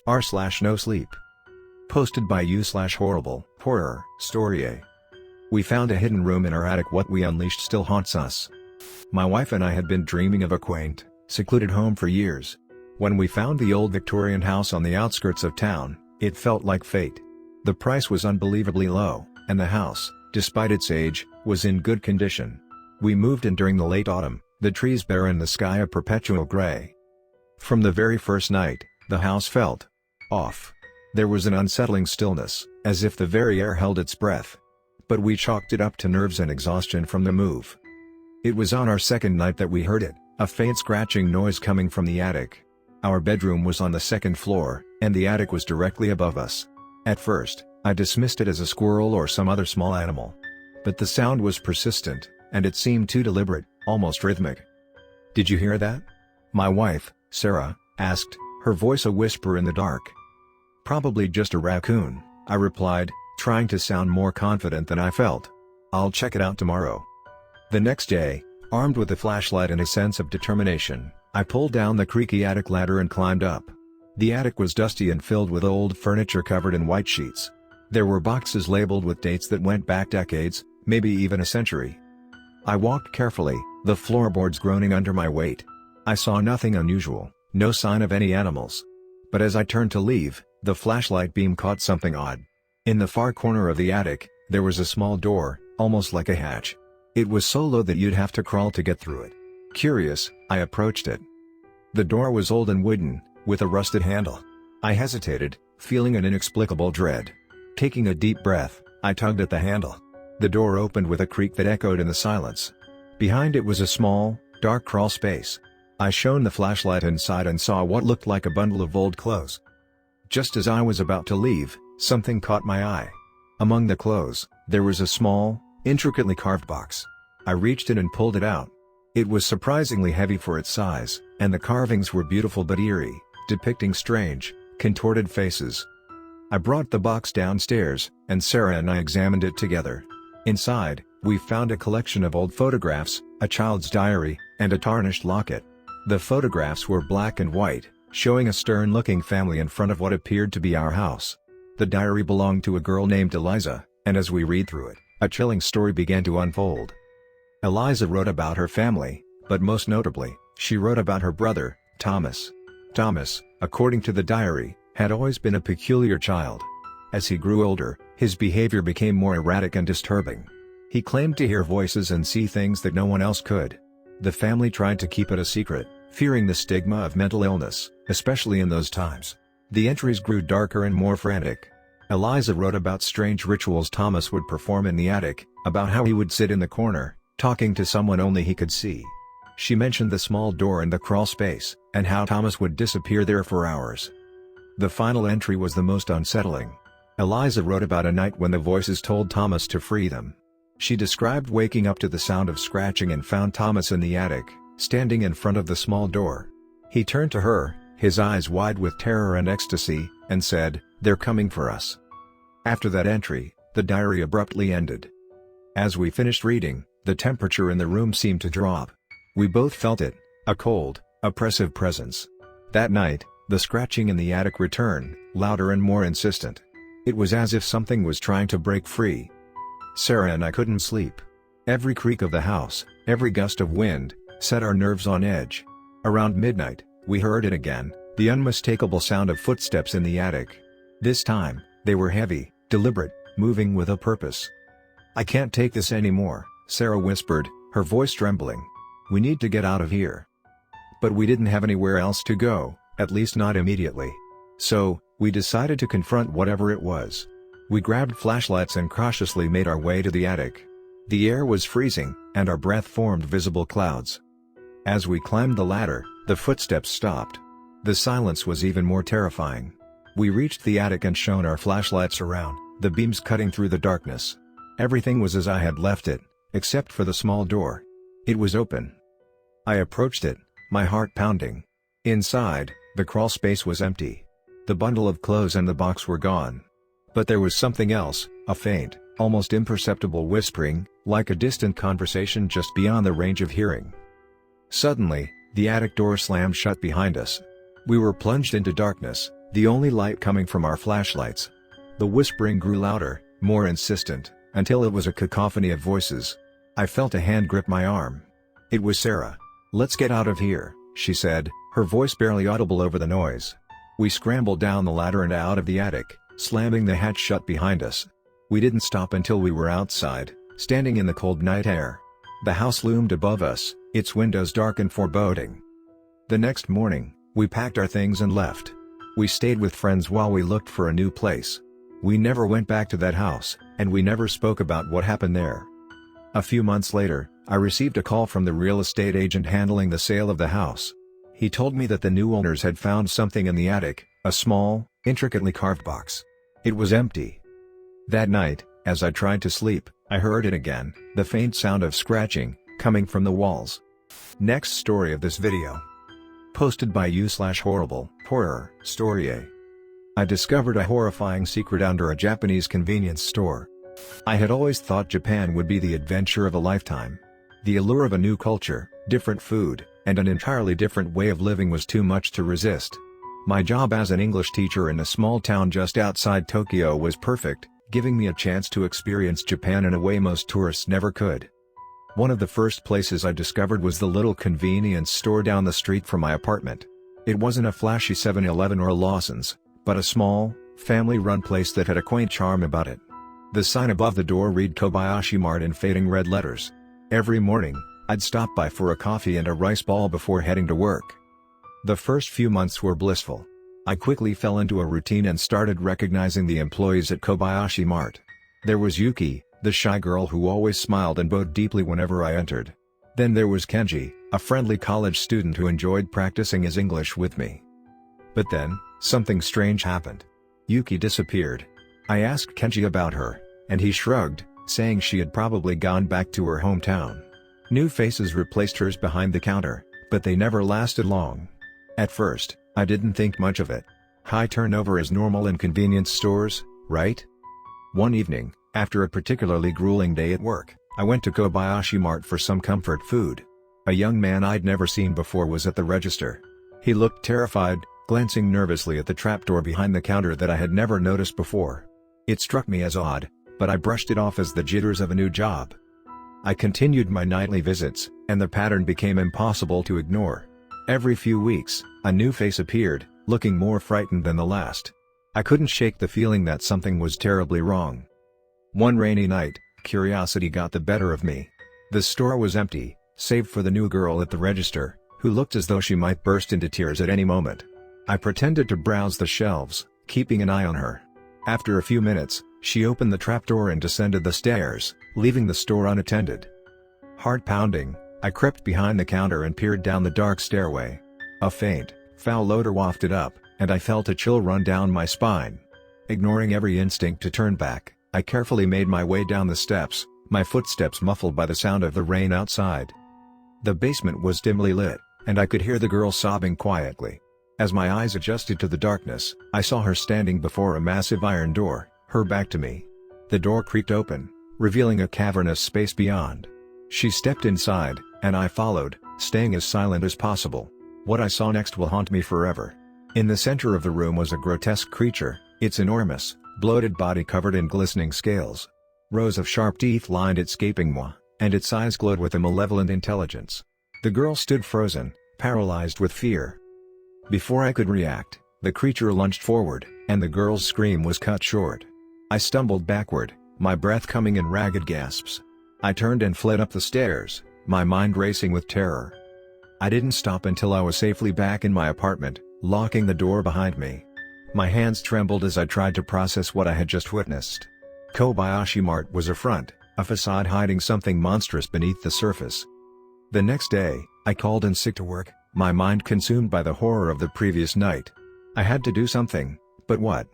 r/NoSleep. Posted by u/HorribleHorrorStorie. We found a hidden room in our attic. What we unleashed still haunts us. My wife and I had been dreaming of a quaint, secluded home for years. When we found the old Victorian house on the outskirts of town, it felt like fate. The price was unbelievably low, and the house, despite its age, was in good condition. We moved in during the late autumn, the trees bare and the sky a perpetual gray. From the very first night, the house felt off. There was an unsettling stillness, as if the very air held its breath. But we chalked it up to nerves and exhaustion from the move. It was on our second night that we heard it, a faint scratching noise coming from the attic. Our bedroom was on the second floor, and the attic was directly above us. At first, I dismissed it as a squirrel or some other small animal. But the sound was persistent, and it seemed too deliberate, almost rhythmic. "Did you hear that?" my wife, Sarah, asked, her voice a whisper in the dark. "Probably just a raccoon," I replied, trying to sound more confident than I felt. "I'll check it out tomorrow." The next day, armed with a flashlight and a sense of determination, I pulled down the creaky attic ladder and climbed up. The attic was dusty and filled with old furniture covered in white sheets. There were boxes labeled with dates that went back decades, maybe even a century. I walked carefully, the floorboards groaning under my weight. I saw nothing unusual, no sign of any animals. But as I turned to leave, the flashlight beam caught something odd. In the far corner of the attic, there was a small door, almost like a hatch. It was so low that you'd have to crawl to get through it. Curious, I approached it. The door was old and wooden, with a rusted handle. I hesitated, feeling an inexplicable dread. Taking a deep breath, I tugged at the handle. The door opened with a creak that echoed in the silence. Behind it was a small, dark crawl space. I shone the flashlight inside and saw what looked like a bundle of old clothes. Just as I was about to leave, something caught my eye. Among the clothes, there was a small, intricately carved box. I reached in and pulled it out. It was surprisingly heavy for its size, and the carvings were beautiful but eerie, depicting strange, contorted faces. I brought the box downstairs, and Sarah and I examined it together. Inside, we found a collection of old photographs, a child's diary, and a tarnished locket. The photographs were black and white, showing a stern-looking family in front of what appeared to be our house. The diary belonged to a girl named Eliza, and as we read through it, a chilling story began to unfold. Eliza wrote about her family, but most notably, she wrote about her brother, Thomas. Thomas, according to the diary, had always been a peculiar child. As he grew older, his behavior became more erratic and disturbing. He claimed to hear voices and see things that no one else could. The family tried to keep it a secret, fearing the stigma of mental illness, especially in those times. The entries grew darker and more frantic. Eliza wrote about strange rituals Thomas would perform in the attic, about how he would sit in the corner, talking to someone only he could see. She mentioned the small door in the crawl space, and how Thomas would disappear there for hours. The final entry was the most unsettling. Eliza wrote about a night when the voices told Thomas to free them. She described waking up to the sound of scratching and found Thomas in the attic, standing in front of the small door. He turned to her, his eyes wide with terror and ecstasy, and said, "They're coming for us." After that entry, the diary abruptly ended. As we finished reading, the temperature in the room seemed to drop. We both felt it, a cold, oppressive presence. That night, the scratching in the attic returned, louder and more insistent. It was as if something was trying to break free. Sarah and I couldn't sleep. Every creak of the house, every gust of wind, set our nerves on edge. Around midnight, we heard it again, the unmistakable sound of footsteps in the attic. This time, they were heavy, deliberate, moving with a purpose. "I can't take this anymore," Sarah whispered, her voice trembling. "We need to get out of here." But we didn't have anywhere else to go, at least not immediately. So, we decided to confront whatever it was. We grabbed flashlights and cautiously made our way to the attic. The air was freezing, and our breath formed visible clouds. As we climbed the ladder, the footsteps stopped. The silence was even more terrifying. We reached the attic and shone our flashlights around, the beams cutting through the darkness. Everything was as I had left it, except for the small door. It was open. I approached it, my heart pounding. Inside, the crawl space was empty. The bundle of clothes and the box were gone. But there was something else, a faint, almost imperceptible whispering, like a distant conversation just beyond the range of hearing. Suddenly, the attic door slammed shut behind us. We were plunged into darkness, the only light coming from our flashlights. The whispering grew louder, more insistent, until it was a cacophony of voices. I felt a hand grip my arm. It was Sarah. "Let's get out of here," she said, her voice barely audible over the noise. We scrambled down the ladder and out of the attic, slamming the hatch shut behind us. We didn't stop until we were outside, standing in the cold night air. The house loomed above us, its windows dark and foreboding. The next morning, we packed our things and left. We stayed with friends while we looked for a new place. We never went back to that house, and we never spoke about what happened there. A few months later, I received a call from the real estate agent handling the sale of the house. He told me that the new owners had found something in the attic, a small, intricately carved box. It was empty. That night, as I tried to sleep, I heard it again, the faint sound of scratching, coming from the walls. Next story of this video. Posted by u/HorribleHorrorStorie. I discovered a horrifying secret under a Japanese convenience store. I had always thought Japan would be the adventure of a lifetime. The allure of a new culture, different food, and an entirely different way of living was too much to resist. My job as an English teacher in a small town just outside Tokyo was perfect, giving me a chance to experience Japan in a way most tourists never could. One of the first places I discovered was the little convenience store down the street from my apartment. It wasn't a flashy 7-Eleven or a Lawson's, but a small, family-run place that had a quaint charm about it. The sign above the door read Kobayashi Mart in fading red letters. Every morning, I'd stop by for a coffee and a rice ball before heading to work. The first few months were blissful. I quickly fell into a routine and started recognizing the employees at Kobayashi Mart. There was Yuki, the shy girl who always smiled and bowed deeply whenever I entered. Then there was Kenji, a friendly college student who enjoyed practicing his English with me. But then, something strange happened. Yuki disappeared. I asked Kenji about her, and he shrugged, saying she had probably gone back to her hometown. New faces replaced hers behind the counter, but they never lasted long. At first, I didn't think much of it. High turnover is normal in convenience stores, right? One evening, after a particularly grueling day at work, I went to Kobayashi Mart for some comfort food. A young man I'd never seen before was at the register. He looked terrified, glancing nervously at the trapdoor behind the counter that I had never noticed before. It struck me as odd, but I brushed it off as the jitters of a new job. I continued my nightly visits, and the pattern became impossible to ignore. Every few weeks, a new face appeared, looking more frightened than the last. I couldn't shake the feeling that something was terribly wrong. One rainy night, curiosity got the better of me. The store was empty, save for the new girl at the register, who looked as though she might burst into tears at any moment. I pretended to browse the shelves, keeping an eye on her. After a few minutes, she opened the trapdoor and descended the stairs, leaving the store unattended. Heart pounding, I crept behind the counter and peered down the dark stairway. A faint, foul odor wafted up, and I felt a chill run down my spine. Ignoring every instinct to turn back, I carefully made my way down the steps, my footsteps muffled by the sound of the rain outside. The basement was dimly lit, and I could hear the girl sobbing quietly. As my eyes adjusted to the darkness, I saw her standing before a massive iron door, her back to me. The door creaked open, revealing a cavernous space beyond. She stepped inside, and I followed, staying as silent as possible. What I saw next will haunt me forever. In the center of the room was a grotesque creature, its enormous, bloated body covered in glistening scales. Rows of sharp teeth lined its gaping maw, and its eyes glowed with a malevolent intelligence. The girl stood frozen, paralyzed with fear. Before I could react, the creature lunged forward, and the girl's scream was cut short. I stumbled backward, my breath coming in ragged gasps. I turned and fled up the stairs, my mind racing with terror. I didn't stop until I was safely back in my apartment, locking the door behind me. My hands trembled as I tried to process what I had just witnessed. Kobayashi Mart was a front, a facade hiding something monstrous beneath the surface. The next day, I called in sick to work, my mind consumed by the horror of the previous night. I had to do something, but what?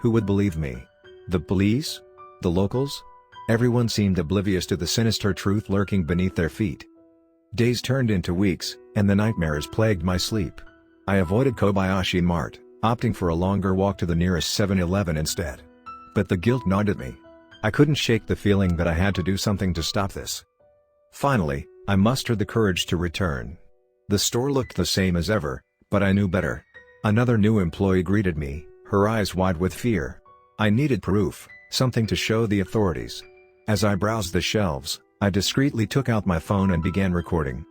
Who would believe me? The police? The locals? Everyone seemed oblivious to the sinister truth lurking beneath their feet. Days turned into weeks, and the nightmares plagued my sleep. I avoided Kobayashi Mart, opting for a longer walk to the nearest 7-Eleven instead. But the guilt gnawed at me. I couldn't shake the feeling that I had to do something to stop this. Finally, I mustered the courage to return. The store looked the same as ever, but I knew better. Another new employee greeted me, her eyes wide with fear. I needed proof, something to show the authorities. As I browsed the shelves, I discreetly took out my phone and began recording.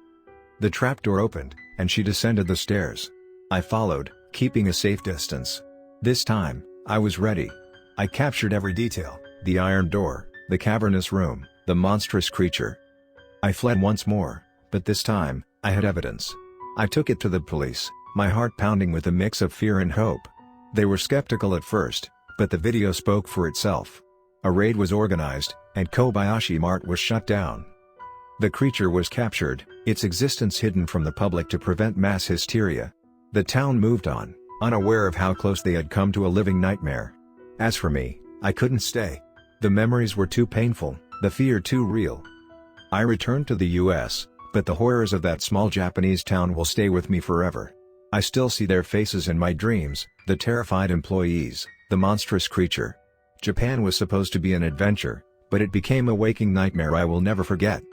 The trapdoor opened, and she descended the stairs. I followed, keeping a safe distance. This time, I was ready. I captured every detail: the iron door, the cavernous room, the monstrous creature. I fled once more, but this time, I had evidence. I took it to the police, my heart pounding with a mix of fear and hope. They were skeptical at first, but the video spoke for itself. A raid was organized, and Kobayashi Mart was shut down. The creature was captured, its existence hidden from the public to prevent mass hysteria. The town moved on, unaware of how close they had come to a living nightmare. As for me, I couldn't stay. The memories were too painful, the fear too real. I returned to the US, but the horrors of that small Japanese town will stay with me forever. I still see their faces in my dreams, the terrified employees, the monstrous creature. Japan was supposed to be an adventure, but it became a waking nightmare I will never forget.